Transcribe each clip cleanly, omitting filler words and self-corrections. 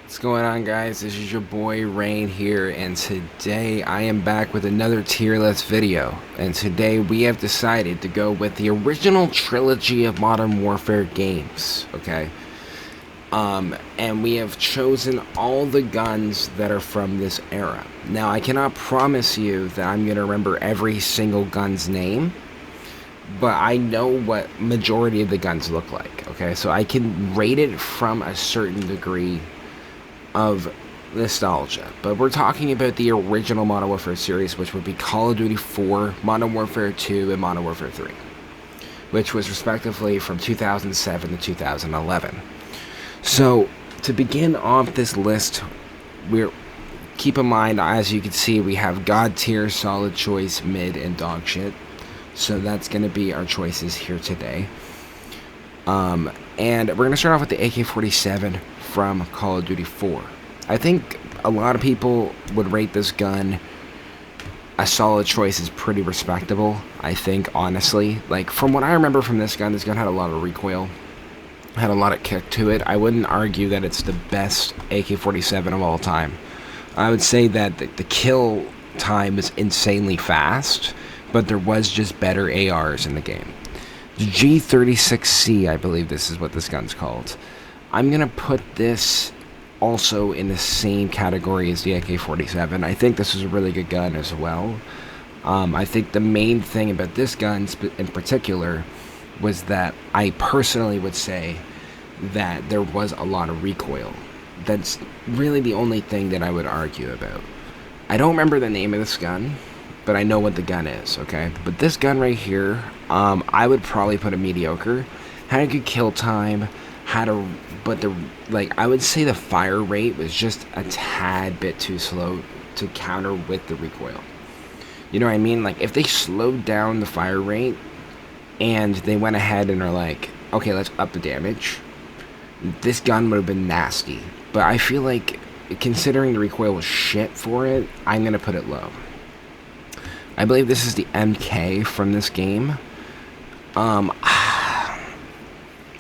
What's going on, guys? This is your boy Rain here, and today I am back with another tier list video. And today we have decided to go with the original trilogy of Modern Warfare games, okay? And we have chosen all the guns that are from this era. Now, I cannot promise you that I'm going to remember every single gun's name, but I know what majority of the guns look like, okay? So I can rate it from a certain degree of nostalgia. But we're talking about the original Modern Warfare series, which would be Call of Duty 4, Modern Warfare 2, and Modern Warfare 3, which was respectively from 2007 to 2011. So, to begin off this list, keep in mind, as you can see, we have God tier, solid choice, mid, and dog shit. So that's going to be our choices here today. And we're going to start off with the AK-47 from Call of Duty 4. I think a lot of people would rate this gun a solid choice is pretty respectable, I think, honestly. Like, from what I remember from this gun had a lot of recoil, had a lot of kick to it. I wouldn't argue that it's the best AK-47 of all time. I would say that the kill time is insanely fast, but there was just better ARs in the game. G36C, I believe this is what this gun's called. I'm going to put this also in the same category as the AK-47. I think this is a really good gun as well. I think the main thing about this gun in particular was that I personally would say that there was a lot of recoil. That's really the only thing that I would argue about. I don't remember the name of this gun, but I know what the gun is, okay? But this gun right here, I would probably put a mediocre. Had a good kill time, I would say the fire rate was just a tad bit too slow to counter with the recoil. You know what I mean? Like, if they slowed down the fire rate and they went ahead and are like, okay, let's up the damage, this gun would have been nasty. But I feel like, considering the recoil was shit for it, I'm going to put it low. I believe this is the MK from this game.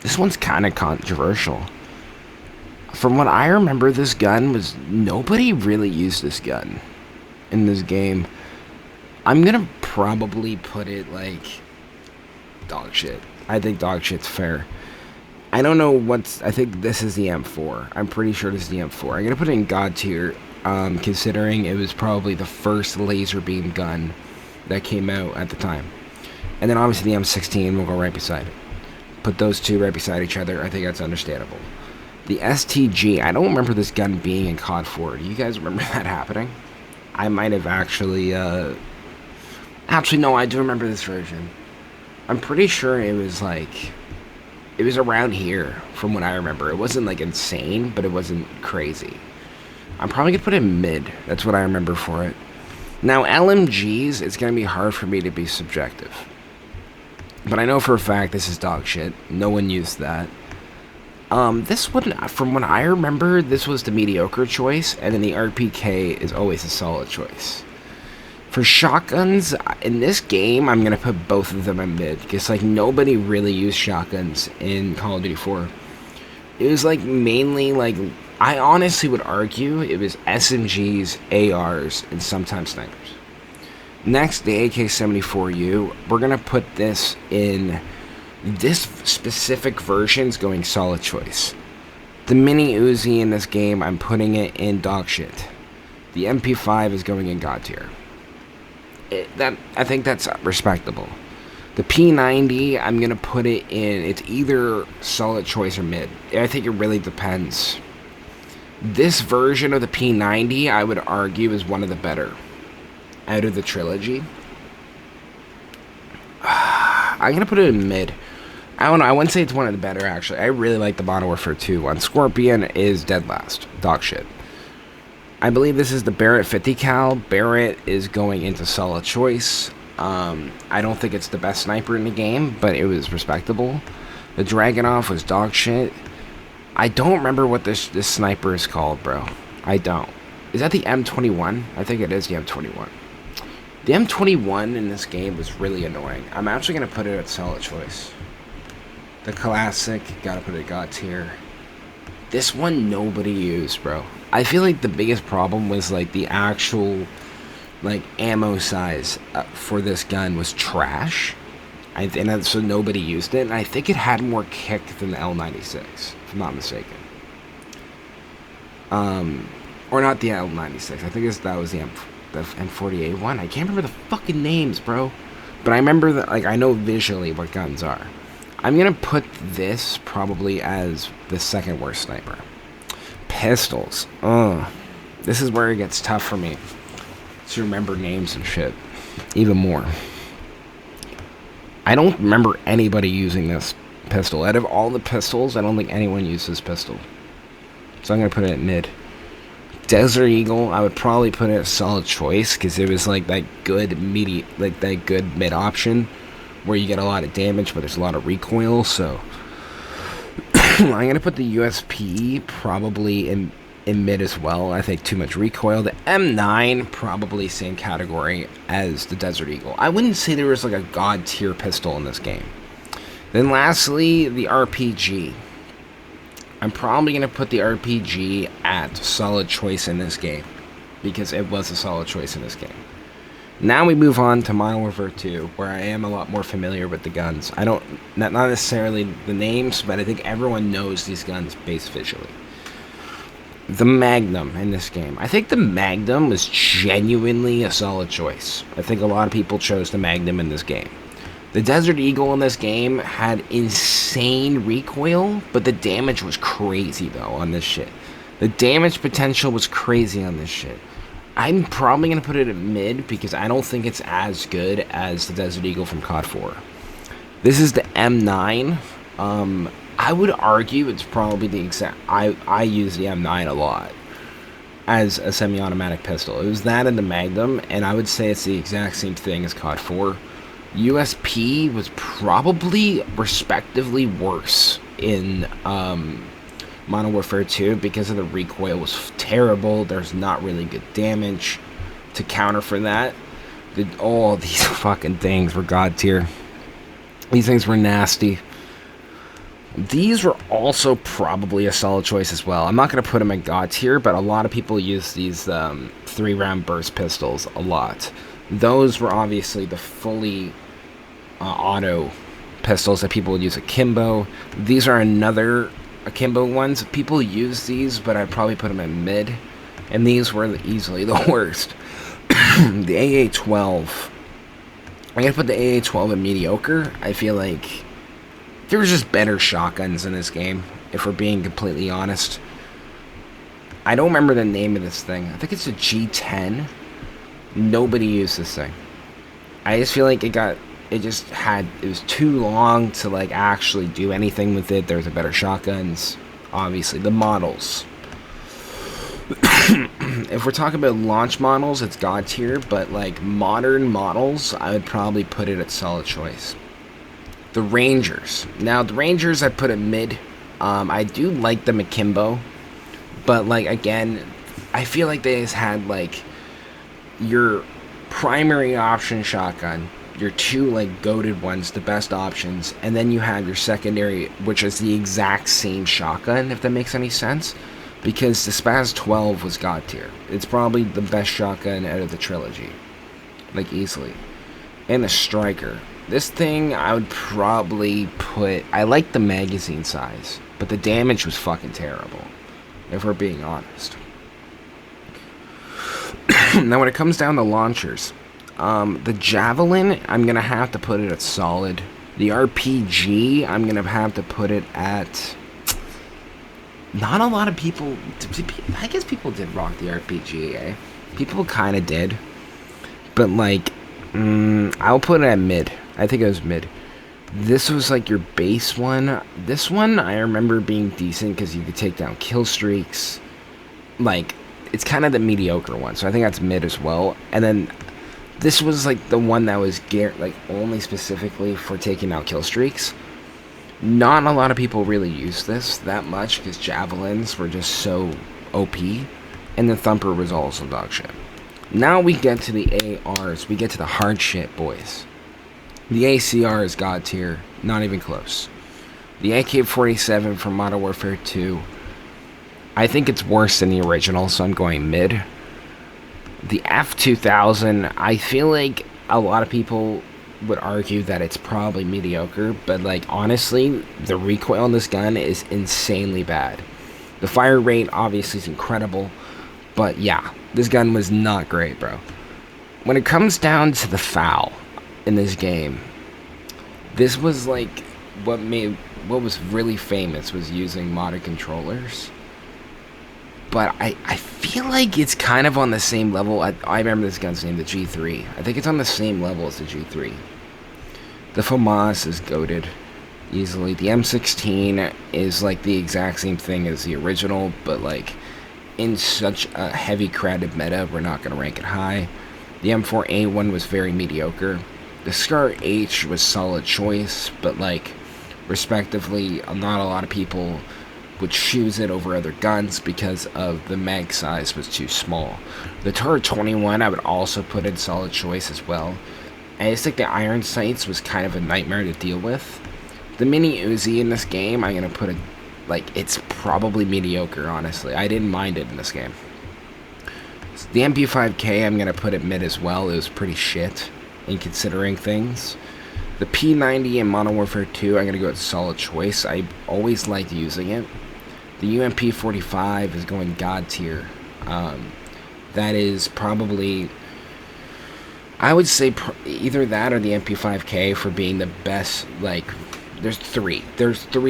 This one's kind of controversial. From what I remember, this gun was... Nobody really used this gun in this game. I'm gonna probably put it, like, dog shit. I think dog shit's fair. I don't know what's... I think this is the M4. I'm pretty sure this is the M4. I'm gonna put it in God tier, considering it was probably the first laser beam gun that came out at the time. And then obviously the M16 will go right beside it. Put those two right beside each other. I think that's understandable. The STG, I don't remember this gun being in COD 4. Do you guys remember that happening? I might have actually, Actually, no, I do remember this version. I'm pretty sure it was, like... It was around here, from what I remember. It wasn't, like, insane, but it wasn't crazy. I'm probably going to put it in mid. That's what I remember for it. Now, LMGs, it's going to be hard for me to be subjective. But I know for a fact this is dog shit. No one used that. This one, from what I remember, this was the mediocre choice, and then the RPK is always a solid choice. For shotguns, in this game, I'm going to put both of them in mid, because, like, nobody really used shotguns in Call of Duty 4. It was, like, mainly, like, I honestly would argue it was SMGs, ARs, and sometimes snipers. Next, the AK-74U. We're going to put this in... This specific version's going solid choice. The mini Uzi in this game, I'm putting it in dog shit. The MP5 is going in God tier. I think that's respectable. The P90, I'm going to put it in... It's either solid choice or mid. I think it really depends. This version of the P90, I would argue, is one of the better out of the trilogy. I'm going to put it in mid. I don't know, I wouldn't say it's one of the better, actually. I really like the Modern Warfare 2 one. Scorpion is dead last. Dog shit. I believe this is the Barrett 50 cal. Barrett is going into solid choice. I don't think it's the best sniper in the game, but it was respectable. The Dragunov was dog shit. I don't remember what this sniper is called, bro. I don't. Is that the M21? I think it is the M21. The M21 in this game was really annoying. I'm actually going to put it at solid choice. The classic, gotta put it God tier. This one nobody used, bro. I feel like the biggest problem was like the actual like ammo size for this gun was trash. And so nobody used it. And I think it had more kick than the L96, if I'm not mistaken. Or not the L96. I think that was the M48 one. I can't remember the fucking names, bro. But I remember that, like, I know visually what guns are. I'm gonna put this probably as the second worst sniper. Pistols. Ugh. This is where it gets tough for me to remember names and shit. Even more. I don't remember anybody using this pistol. Out of all the pistols, I don't think anyone used this pistol. So I'm gonna put it at mid. Desert Eagle, I would probably put it a solid choice because it was like that good mid option where you get a lot of damage but there's a lot of recoil. So I'm gonna put the USP probably in mid as well. I think too much recoil. The M9 probably same category as the Desert Eagle. I wouldn't say there was like a god tier pistol in this game. Then lastly, the RPG. I'm probably going to put the RPG at solid choice in this game, because it was a solid choice in this game. Now we move on to Modern Warfare 2, where I am a lot more familiar with the guns. Not necessarily the names, but I think everyone knows these guns based visually. The Magnum in this game. I think the Magnum was genuinely a solid choice. I think a lot of people chose the Magnum in this game. The Desert Eagle in this game had insane recoil, but the damage was crazy, though, on this shit. The damage potential was crazy on this shit. I'm probably going to put it at mid, because I don't think it's as good as the Desert Eagle from COD 4. This is the M9. I would argue it's probably the exact... I use the M9 a lot as a semi-automatic pistol. It was that and the Magnum, and I would say it's the exact same thing as COD 4. USP was probably respectively worse in Modern Warfare 2 because of the recoil was terrible. There's not really good damage to counter for that. All these fucking things were god tier. These things were nasty. These were also probably a solid choice as well. I'm not going to put them at god tier, but a lot of people use these 3-round burst pistols a lot. Those were obviously the fully auto pistols that people would use akimbo. These are another akimbo ones. People use these, but I'd probably put them in mid. And these were easily the worst. The AA-12. I'm going to put the AA-12 in mediocre. I feel like there was just better shotguns in this game, if we're being completely honest. I don't remember the name of this thing. I think it's a G10. Nobody used this thing. I just feel like it was too long to like actually do anything with it. There's a better shotguns, obviously. The models. If we're talking about launch models, it's god tier, but like modern models, I would probably put it at solid choice. The Rangers. Now the Rangers I put at mid. I do like the akimbo, but like again, I feel like they just had like your primary option shotgun, your two like goated ones, the best options, and then you have your secondary, which is the exact same shotgun, if that makes any sense, because the Spaz 12 was god tier. It's probably the best shotgun out of the trilogy, like easily. And the Striker. This thing I would probably put... I like the magazine size, but the damage was fucking terrible, if we're being honest. Now, when it comes down to launchers, the Javelin, I'm going to have to put it at solid. The RPG, I'm going to have to put it at... Not a lot of people... I guess people did rock the RPG, eh? People kind of did. But, like, I'll put it at mid. I think it was mid. This was, like, your base one. This one, I remember being decent because you could take down kill streaks. Like... It's kind of the mediocre one, so I think that's mid as well. And then this was like the one that was like only specifically for taking out kill streaks. Not a lot of people really use this that much because javelins were just so OP, and the thumper was also dog shit. Now we get to the ARs. We get to the hard shit, boys. The ACR is god tier, not even close. The AK-47 from Modern Warfare 2. I think it's worse than the original, so I'm going mid. The F2000, I feel like a lot of people would argue that it's probably mediocre, but like honestly, the recoil on this gun is insanely bad. The fire rate obviously is incredible, but yeah, this gun was not great, bro. When it comes down to the FAL in this game, this was like what was really famous was using modded controllers. But I feel like it's kind of on the same level. I remember this gun's name, the G3. I think it's on the same level as the G3. The FAMAS is goated easily. The M16 is like the exact same thing as the original, but like in such a heavy crowded meta, we're not going to rank it high. The M4A1 was very mediocre. The Scar H was solid choice, but like respectively, not a lot of people would choose it over other guns because of the mag size was too small. The Turret 21 I would also put in solid choice as well. I just think the iron sights was kind of a nightmare to deal with. The Mini Uzi in this game, I'm going to put it, like, it's probably mediocre, honestly. I didn't mind it in this game. The MP5K, I'm going to put it mid as well. It was pretty shit in considering things. The P90 in Modern Warfare 2, I'm going to go with solid choice. I always liked using it. The UMP45 is going God tier. That is probably, I would say either that or the MP5K for being the best. Like, there's three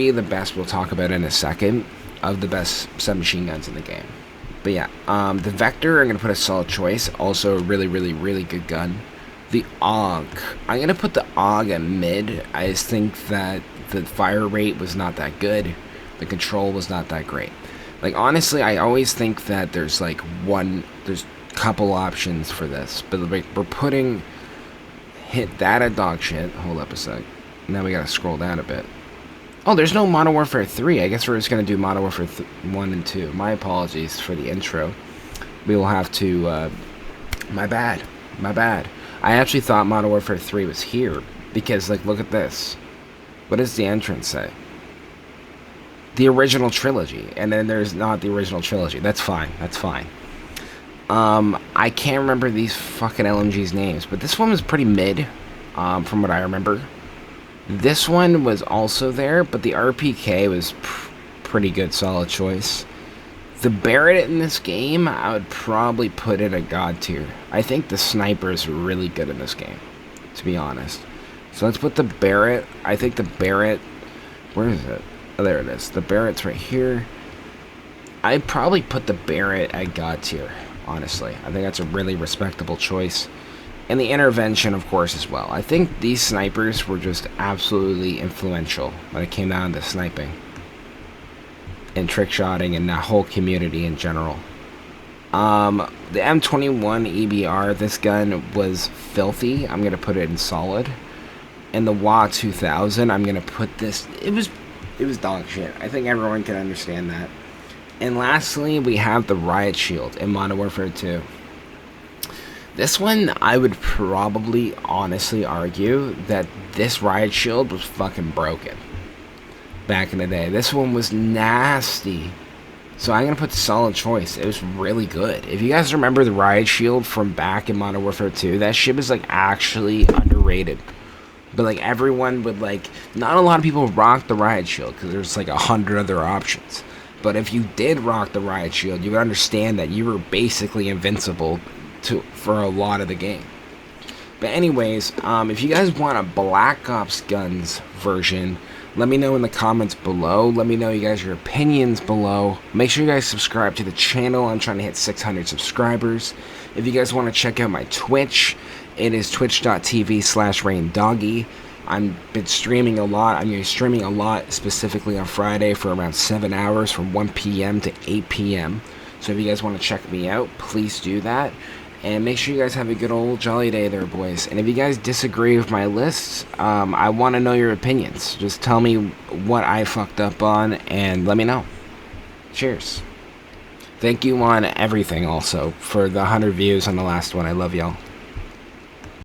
of the best we'll talk about in a second of the best submachine guns in the game. But yeah, the Vector, I'm going to put a solid choice. Also a really, really, really good gun. The AUG, I'm going to put the AUG at mid. I just think that the fire rate was not that good. The control was not that great. Like, honestly, I always think that there's a couple options for this. But like, we're putting hit that at dog shit. Hold up a sec. Now we gotta scroll down a bit. Oh, there's no Modern Warfare 3. I guess we're just gonna do Modern Warfare 1 and 2. My apologies for the intro. We will have to, my bad. I actually thought Modern Warfare 3 was here. Because, like, look at this. What does the entrance say? The original trilogy. And then there's not the original trilogy. That's fine. I can't remember these fucking LMG's names. But this one was pretty mid. From what I remember. This one was also there. But the RPK was pretty good. Solid choice. The Barrett in this game, I would probably put it at God tier. I think the sniper is really good in this game, to be honest. So let's put the Barrett. I think the Barrett, where is it? Oh, there it is. The Barrett's right here. I'd probably put the Barrett at God tier, honestly. I think that's a really respectable choice. And the Intervention, of course, as well. I think these snipers were just absolutely influential when it came down to sniping and trick shotting and that whole community in general. The M21 EBR, this gun was filthy. I'm going to put it in solid. And the WA 2000, I'm going to put this, it was dog shit. I think everyone can understand that. And lastly, we have the Riot Shield in Modern Warfare 2. This one, I would probably honestly argue that this Riot Shield was fucking broken back in the day. This one was nasty. So I'm going to put solid choice. It was really good. If you guys remember the Riot Shield from back in Modern Warfare 2, that shit was like actually underrated. But like everyone would like, not a lot of people rocked the Riot Shield because there's like 100 other options. But if you did rock the Riot Shield, you would understand that you were basically invincible for a lot of the game. But anyways, if you guys want a Black Ops Guns version, let me know in the comments below. Let me know you guys your opinions below. Make sure you guys subscribe to the channel. I'm trying to hit 600 subscribers. If you guys want to check out my Twitch, it is twitch.tv/raindoggy. I've been streaming a lot. I'm going to be streaming a lot, specifically on Friday for around 7 hours from 1 p.m. to 8 p.m. So if you guys want to check me out, please do that. And make sure you guys have a good old jolly day there, boys. And if you guys disagree with my lists, I want to know your opinions. Just tell me what I fucked up on and let me know. Cheers. Thank you on everything also for the 100 views on the last one. I love y'all.